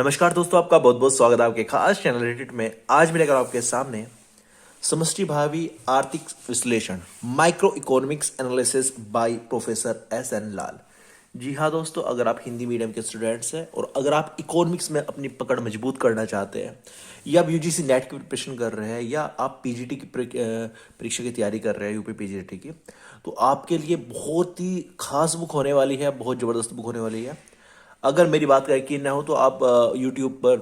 नमस्कार दोस्तों, आपका बहुत बहुत स्वागत है आपके खास चैनल रेडिट में। आज मैं लेकर आपके सामने समष्टि भावी आर्थिक विश्लेषण micro economics analysis by professor S N. Lal. जी हाँ दोस्तों, अगर आप हिंदी मीडियम के स्टूडेंट्स हैं और अगर आप इकोनॉमिक्स में अपनी पकड़ मजबूत करना चाहते हैं या आप यूजीसी नेट की प्रिपरेशन कर रहे हैं या आप पीजीटी की परीक्षा की तैयारी कर रहे हैं, यूपी पीजीटी की, तो आपके लिए बहुत ही खास बुक होने वाली है, बहुत ज़बरदस्त बुक होने वाली है। अगर मेरी बात का यकीन ना हो तो आप यूट्यूब पर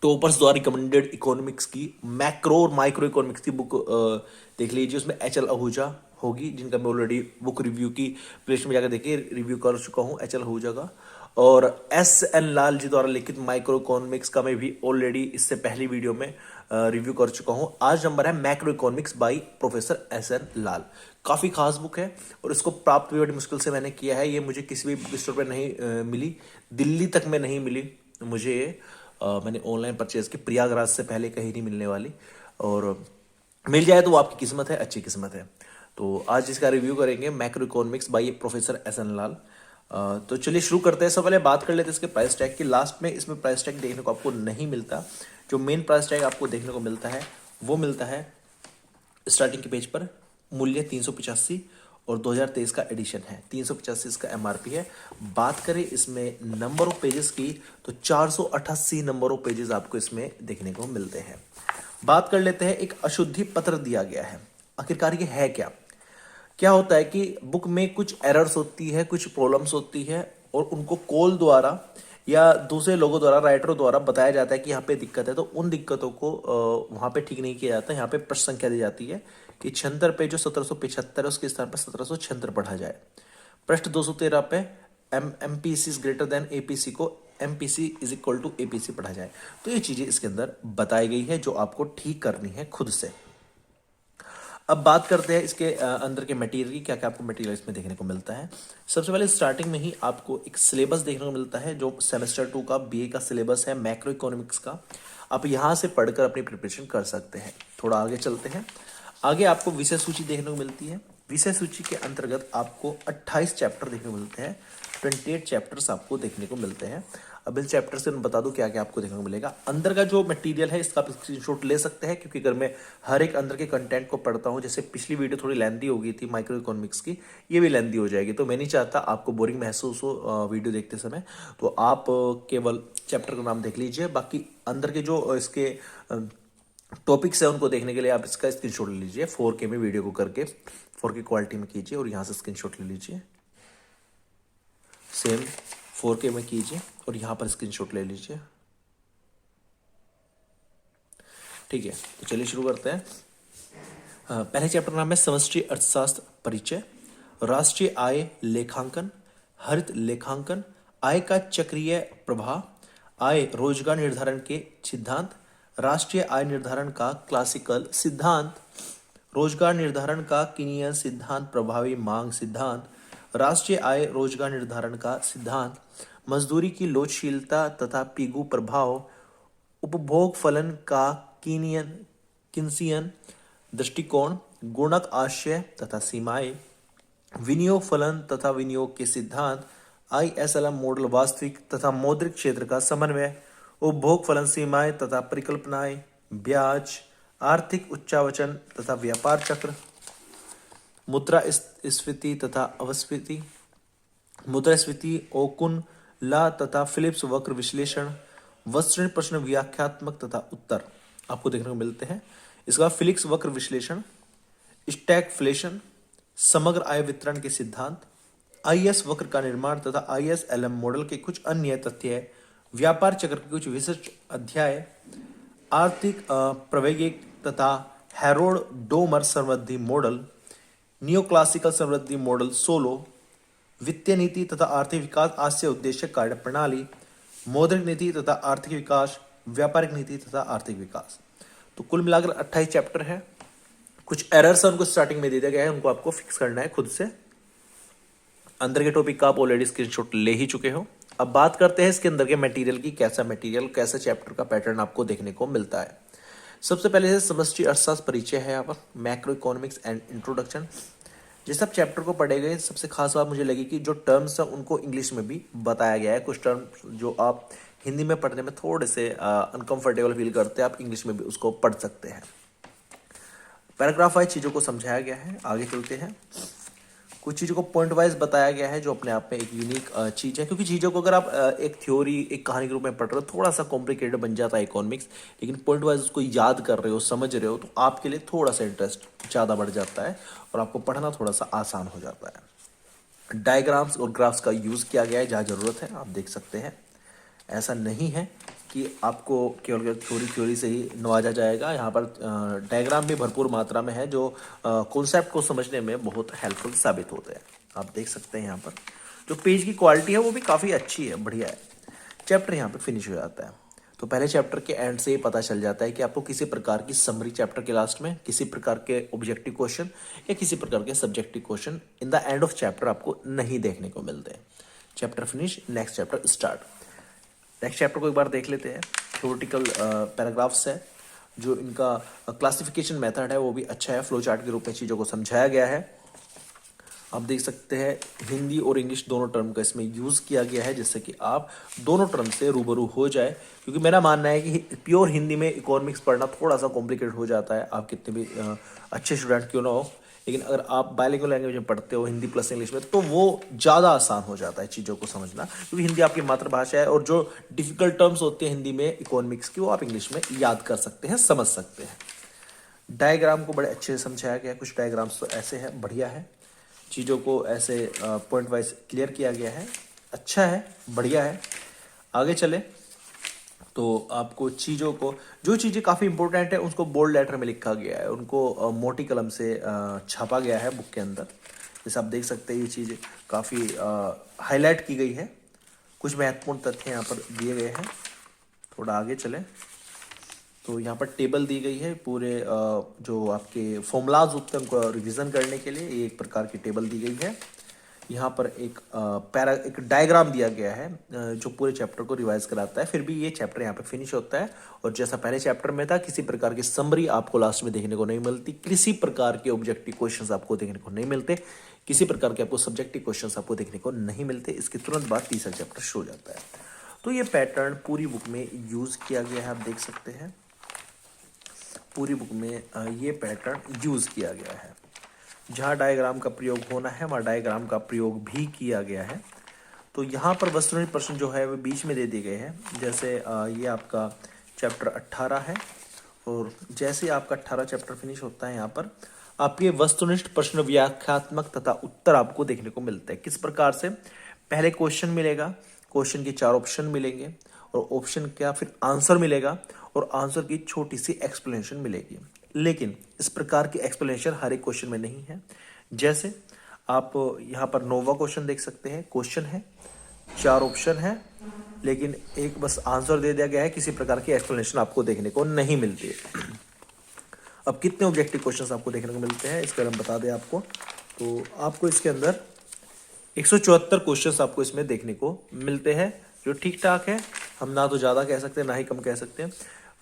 टॉपर्स द्वारा रिकमेंडेड इकोनॉमिक्स की मैक्रो और माइक्रो इकोनॉमिक्स की बुक देख लीजिए। उसमें एच एल आहूजा होगी, जिनका मैं ऑलरेडी बुक रिव्यू की प्लेलिस्ट में जाकर देखिए रिव्यू कर चुका हूँ एच एल आहूजा का। और एस.एन. लाल जी द्वारा लिखित माइक्रो इकोनॉमिक्स का मैं भी ऑलरेडी इससे पहली वीडियो में रिव्यू कर चुका हूँ। आज नंबर है macro economics by professor S N. Lal. काफ़ी खास बुक है और इसको प्राप्त भी बड़ी मुश्किल से मैंने किया है। ये मुझे किसी भी बुक स्टोर पर नहीं मिली, दिल्ली तक में नहीं मिली मुझे ये। मैंने ऑनलाइन परचेज की, प्रयागराज से पहले कहीं नहीं मिलने वाली, और मिल जाए तो वो आपकी किस्मत है, अच्छी किस्मत है। तो आज इसका रिव्यू करेंगे macro economics by professor S N. Lal. तो चलिए शुरू करते हैं। सबसे पहले बात कर लेते हैं इसके प्राइस टैग की। लास्ट में इसमें प्राइस टैग देखने को आपको नहीं मिलता। जो मेन प्राइस टैग आपको देखने को मिलता है वो मिलता है स्टार्टिंग के पेज पर, मूल्य 385 और 2023 का एडिशन है। 385 इसका एमआरपी है। बात करें इसमें नंबर ऑफ पेजेस की तो 488 नंबर ऑफ पेजेस आपको इसमें देखने को मिलते हैं। बात कर लेते हैं, एक अशुद्धि पत्र दिया गया है। आखिरकार ये है क्या? क्या होता है कि बुक में कुछ एरर्स होती है, कुछ प्रॉब्लम्स होती है और उनको कॉल द्वारा या दूसरे लोगों द्वारा, राइटरों द्वारा बताया जाता है कि यहाँ पे दिक्कत है, तो उन दिक्कतों को वहाँ पे ठीक नहीं किया जाता। यहाँ पे प्रश्न संख्या दी जाती है कि 76 पे जो 1775 है उसके स्थान पर 1776 पढ़ा जाए। पृष्ठ 213 पे MPC is greater than APC को MPC is equal to APC पढ़ा जाए। तो ये चीजें इसके अंदर बताई गई है जो आपको ठीक करनी है खुद से। अब बात करते हैं इसके अंदर के मटेरियल की, क्या क्या आपको मटेरियल इसमें देखने को मिलता है। सबसे पहले स्टार्टिंग में ही आपको एक सिलेबस देखने को मिलता है जो सेमेस्टर 2 का बीए का सिलेबस है मैक्रो इकोनॉमिक्स का। आप यहाँ से पढ़कर अपनी प्रिपरेशन कर सकते हैं। थोड़ा आगे चलते हैं। आगे आपको विषय सूची देखने को मिलती है। विषय सूची के अंतर्गत आपको 28 चैप्टर देखने को मिलते हैं। 28 चैप्टर्स आपको देखने को मिलते हैं। अब इन चैप्टर से मैं बता दूं क्या क्या आपको देखने को मिलेगा। अंदर का जो मटेरियल है इसका आप स्क्रीनशॉट ले सकते हैं, क्योंकि अगर मैं हर एक अंदर के कंटेंट को पढ़ता हूं, जैसे पिछली वीडियो थोड़ी लेंथी हो गई थी माइक्रो इकोनॉमिक्स की, ये भी लेंथी हो जाएगी। तो मैं नहीं चाहता आपको बोरिंग महसूस हो वीडियो देखते समय। तो आप केवल चैप्टर का नाम देख लीजिए, बाकी अंदर के जो इसके टॉपिक्स है उनको देखने के लिए आप इसका स्क्रीनशॉट ले लीजिए। 4K में वीडियो को करके 4K क्वालिटी में कीजिए और यहाँ से स्क्रीनशॉट ले लीजिए। सेम 4K में कीजिए और यहाँ पर स्क्रीनशॉट ले लीजिए। ठीक है, तो चलिए शुरू करते हैं। पहले चैप्टर का नाम है समष्टि अर्थशास्त्र परिचय, राष्ट्रीय आय लेखांकन, हरित लेखांकन, आय का चक्रीय प्रवाह, आय रोजगार निर्धारण के सिद्धांत, राष्ट्रीय आय निर्धारण का क्लासिकल सिद्धांत, रोजगार निर्धारण का कीनियन सिद्धांत, प्रभावी मांग सिद्धांत, राष्ट्रीय आय रोजगार निर्धारण का सिद्धांत, मजदूरी की लोचशीलता तथा पिगू प्रभाव, उपभोग फलन का किन्सियन दृष्टिकोण, गुणक आशय तथा सीमाएं, विनियोग फलन तथा विनियोग के सिद्धांत, ISLM मॉडल, वास्तविक तथा मौद्रिक क्षेत्र का समन्वय, उपभोग फलन सीमाएं तथा परिकल्पनाएं, ब्याज, आर्थिक उच्चावचन तथा व्यापार चक्र, मुद्रास्फीति तथा अपस्फीति, मुद्रास्फीति, ओकुन ला तथा फिलिप्स वक्र विश्लेषण, वस्तुनिष्ठ प्रश्न व्याख्यात्मक तथा उत्तर आपको देखने को मिलते हैं। इसका फिलिप्स वक्र विश्लेषण, स्टैगफ्लेशन, समग्र आय वितरण के सिद्धांत, IS वक्र का निर्माण तथा ISLM मॉडल के कुछ अन्य तथ्य, व्यापार चक्र के कुछ विशिष्ट अध्याय, आर्थिक प्रवैगिक तथा हैरोल्ड डोमर समृद्धि मॉडल, नियो क्लासिकल समृद्धि मॉडल 16, वित्तीय नीति तथा आर्थिक विकास, आशय उद्देश्य कार्य प्रणाली, मौद्रिक नीति तथा आर्थिक विकास, व्यापारिक नीति तथा आर्थिक विकास। तो कुल मिलाकर 28 चैप्टर है। कुछ एरर्स उनको स्टार्टिंग में दे दिया गया है, उनको आपको फिक्स करना है खुद से। अंदर के टॉपिक का आप ऑलरेडी स्क्रीनशॉट ले ही चुके हो। अब बात करते हैं इसके अंदर के मटेरियल की, कैसा मटेरियल, कैसा चैप्टर का पैटर्न आपको देखने को मिलता है। सबसे पहले से समष्टि अर्थशास्त्र परिचय है यहाँ पर, मैक्रो इकोनॉमिक्स एंड इंट्रोडक्शन। जिस आप चैप्टर को पढ़ेंगे सबसे खास बात मुझे लगी कि जो टर्म्स हैं उनको इंग्लिश में भी बताया गया है। कुछ टर्म्स जो आप हिंदी में पढ़ने में थोड़े से अनकंफर्टेबल फील करते हैं, आप इंग्लिश में भी उसको पढ़ सकते हैं। पैराग्राफ वाइज चीज़ों को समझाया गया है। आगे चलते हैं। कुछ चीज़ों को पॉइंट वाइज बताया गया है जो अपने आप में एक यूनिक चीज़ है, क्योंकि चीज़ों को अगर आप एक थ्योरी, एक कहानी के रूप में पढ़ रहे हो, थोड़ा सा कॉम्प्लिकेटेड बन जाता है इकोनॉमिक्स, लेकिन पॉइंट वाइज उसको याद कर रहे हो, समझ रहे हो, तो आपके लिए थोड़ा सा इंटरेस्ट ज़्यादा बढ़ जाता है और आपको पढ़ना थोड़ा सा आसान हो जाता है। डायग्राम्स और ग्राफ्स का यूज़ किया गया है जहाँ ज़रूरत है, आप देख सकते हैं। ऐसा नहीं है कि आपको केवल थ्योरी से ही नवाजा जाएगा। यहाँ पर डायग्राम भी भरपूर मात्रा में है जो कॉन्सेप्ट को समझने में बहुत हेल्पफुल साबित होते हैं। आप देख सकते हैं यहाँ पर जो पेज की क्वालिटी है वो भी काफ़ी अच्छी है, बढ़िया है। चैप्टर यहाँ पे फिनिश हो जाता है। तो पहले चैप्टर के एंड से ही पता चल जाता है कि आपको किसी प्रकार की समरी चैप्टर के लास्ट में, किसी प्रकार के ऑब्जेक्टिव क्वेश्चन या किसी प्रकार के subjective question in the end of chapter आपको नहीं देखने को मिलते हैं। Chapter finish, next chapter start. Next chapter को एक बार देख लेते हैं। थ्योरेटिकल पैराग्राफ्स है, जो इनका क्लासिफिकेशन मेथड है वो भी अच्छा है, फ्लो चार्ट के रूप में चीज़ों को समझाया गया है। आप देख सकते हैं हिंदी और इंग्लिश दोनों टर्म का इसमें यूज़ किया गया है, जिससे कि आप दोनों टर्म से रूबरू हो जाए। क्योंकि मेरा मानना है कि प्योर हिंदी में इकोनॉमिक्स पढ़ना थोड़ा सा कॉम्प्लिकेटेड हो जाता है, आप कितने भी अच्छे स्टूडेंट क्यों ना हो। लेकिन अगर आप बायलिंगुअल लैंग्वेज में पढ़ते हो, हिंदी प्लस इंग्लिश में, तो वो ज़्यादा आसान हो जाता है चीज़ों को समझना, क्योंकि हिंदी आपकी मातृभाषा है और जो डिफिकल्ट टर्म्स होते हैं हिंदी में इकोनॉमिक्स की, वो आप इंग्लिश में याद कर सकते हैं, समझ सकते हैं। डायग्राम को बड़े अच्छे से समझाया गया है। कुछ डायग्राम्स तो ऐसे हैं, बढ़िया है। चीज़ों को ऐसे पॉइंट वाइज क्लियर किया गया है, अच्छा है, बढ़िया है। आगे चले तो आपको चीज़ों को, जो चीज़ें काफ़ी इंपॉर्टेंट है उसको बोल्ड लेटर में लिखा गया है, उनको मोटी कलम से छापा गया है बुक के अंदर। जैसे आप देख सकते हैं ये चीज़ काफ़ी हाईलाइट की गई है। कुछ महत्वपूर्ण तथ्य यहाँ पर दिए गए हैं। थोड़ा आगे चले तो यहाँ पर टेबल दी गई है, पूरे जो आपके फॉर्मूलाज होते हैं उनको रिवीजन करने के लिए एक प्रकार की टेबल दी गई है। यहाँ पर एक डायग्राम दिया गया है जो पूरे चैप्टर को रिवाइज कराता है। फिर भी ये चैप्टर यहाँ पे फिनिश होता है। और जैसा पहले चैप्टर में था, किसी प्रकार की समरी आपको लास्ट में देखने को नहीं मिलती, किसी प्रकार के ऑब्जेक्टिव क्वेश्चंस आपको देखने को नहीं मिलते, किसी प्रकार के आपको सब्जेक्टिव क्वेश्चंस आपको देखने को नहीं मिलते। इसके तुरंत बाद तीसरा चैप्टर शुरू हो जाता है। तो ये पैटर्न पूरी बुक में यूज किया गया है, आप देख सकते हैं पूरी बुक में ये पैटर्न यूज किया गया है। जहाँ डायग्राम का प्रयोग होना है वहाँ डायग्राम का प्रयोग भी किया गया है। तो यहाँ पर वस्तुनिष्ठ प्रश्न जो है वो बीच में दे दिए गए हैं। जैसे ये आपका चैप्टर 18 है और जैसे आपका 18 चैप्टर फिनिश होता है, यहाँ पर आपके वस्तुनिष्ठ प्रश्न व्याख्यात्मक तथा उत्तर आपको देखने को मिलते हैं। किस प्रकार से? पहले क्वेश्चन मिलेगा, क्वेश्चन के 4 ऑप्शन मिलेंगे और ऑप्शन क्या फिर आंसर मिलेगा और आंसर की छोटी सी एक्सप्लेनेशन मिलेगी। लेकिन इस प्रकार की एक्सप्लेनेशन हर एक क्वेश्चन में नहीं है। जैसे आप यहाँ पर 9वां क्वेश्चन देख सकते हैं, क्वेश्चन है, 4 ऑप्शन है, लेकिन एक बस आंसर दे दिया गया है, किसी प्रकार की एक्सप्लेनेशन आपको देखने को नहीं मिलती है। अब कितने ऑब्जेक्टिव क्वेश्चंस आपको देखने को मिलते हैं इसके बारे में बता दें आपको। तो आपको इसके अंदर 174 क्वेश्चंस आपको इसमें देखने को मिलते हैं, जो ठीक ठाक है। हम ना तो ज़्यादा कह सकते हैं ना ही कम कह सकते हैं।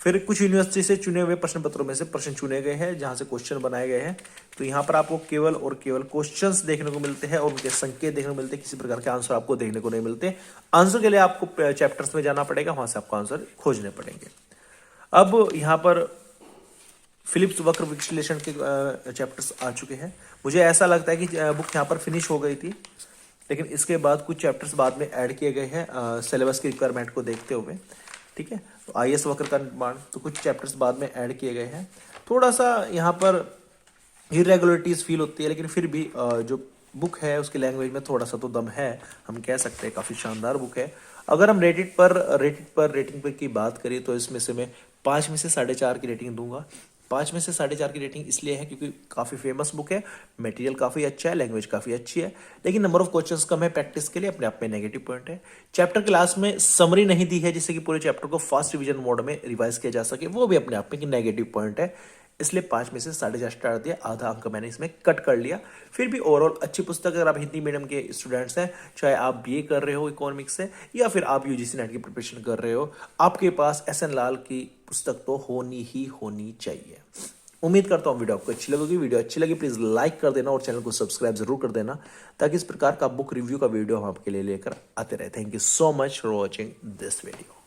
फिर कुछ यूनिवर्सिटी से चुने हुए प्रश्न पत्रों में से प्रश्न चुने गए हैं जहां से क्वेश्चन बनाए गए हैं। तो यहाँ पर आपको केवल और केवल क्वेश्चंस देखने को मिलते हैं और उनके संकेत देखने को मिलते हैं, किसी प्रकार के आंसर आपको देखने को नहीं मिलते। आंसर के लिए आपको चैप्टर्स में जाना पड़ेगा, वहां से आपको आंसर खोजने पड़ेंगे। अब यहाँ पर फिलिप्स वक्र विश्लेषण के चैप्टर्स आ चुके हैं। मुझे ऐसा लगता है कि बुक यहाँ पर फिनिश हो गई थी, लेकिन इसके बाद कुछ चैप्टर्स बाद में ऐड किए गए हैं सिलेबस की रिक्वायरमेंट को देखते हुए। ठीक है, तो आईएएस वक्र का निर्माण, तो कुछ चैप्टर्स बाद में ऐड किए गए हैं। थोड़ा सा यहाँ पर इरेगुलरिटीज फील होती है, लेकिन फिर भी जो बुक है उसकी लैंग्वेज में थोड़ा सा तो दम है, हम कह सकते हैं काफ़ी शानदार बुक है। अगर हम रेटिंग पर की बात करें तो इसमें से मैं 5 में से 4.5 की रेटिंग दूंगा। 5 में से 4.5 की रेटिंग इसलिए है क्योंकि काफ़ी फेमस बुक है, मटेरियल काफ़ी अच्छा है, लैंग्वेज काफ़ी अच्छी है, लेकिन नंबर ऑफ क्वेश्चंस कम है प्रैक्टिस के लिए, अपने आप में नेगेटिव पॉइंट है। चैप्टर क्लास में समरी नहीं दी है जिससे कि पूरे चैप्टर को फास्ट रिवीजन मोड में रिवाइज किया जा सके, वो भी अपने आप में नेगेटिव पॉइंट है। इसलिए 5 में से 4.5 स्टार दिया, आधा अंक मैंने इसमें कट कर लिया। फिर भी ओवरऑल अच्छी पुस्तक, अगर आप हिंदी मीडियम के स्टूडेंट्स हैं, चाहे आप बीए कर रहे हो इकोनॉमिक्स से या फिर आप यूजीसी नेट की प्रिपरेशन कर रहे हो, आपके पास एसएन लाल की पुस्तक तो होनी चाहिए। उम्मीद करता हूँ वीडियो आपको अच्छी लगेगी। वीडियो अच्छी लगी प्लीज लाइक कर देना और चैनल को सब्सक्राइब जरूर कर देना, ताकि इस प्रकार का बुक रिव्यू का वीडियो हम आपके लिए लेकर आते रहे। Thank you so much for watching this video.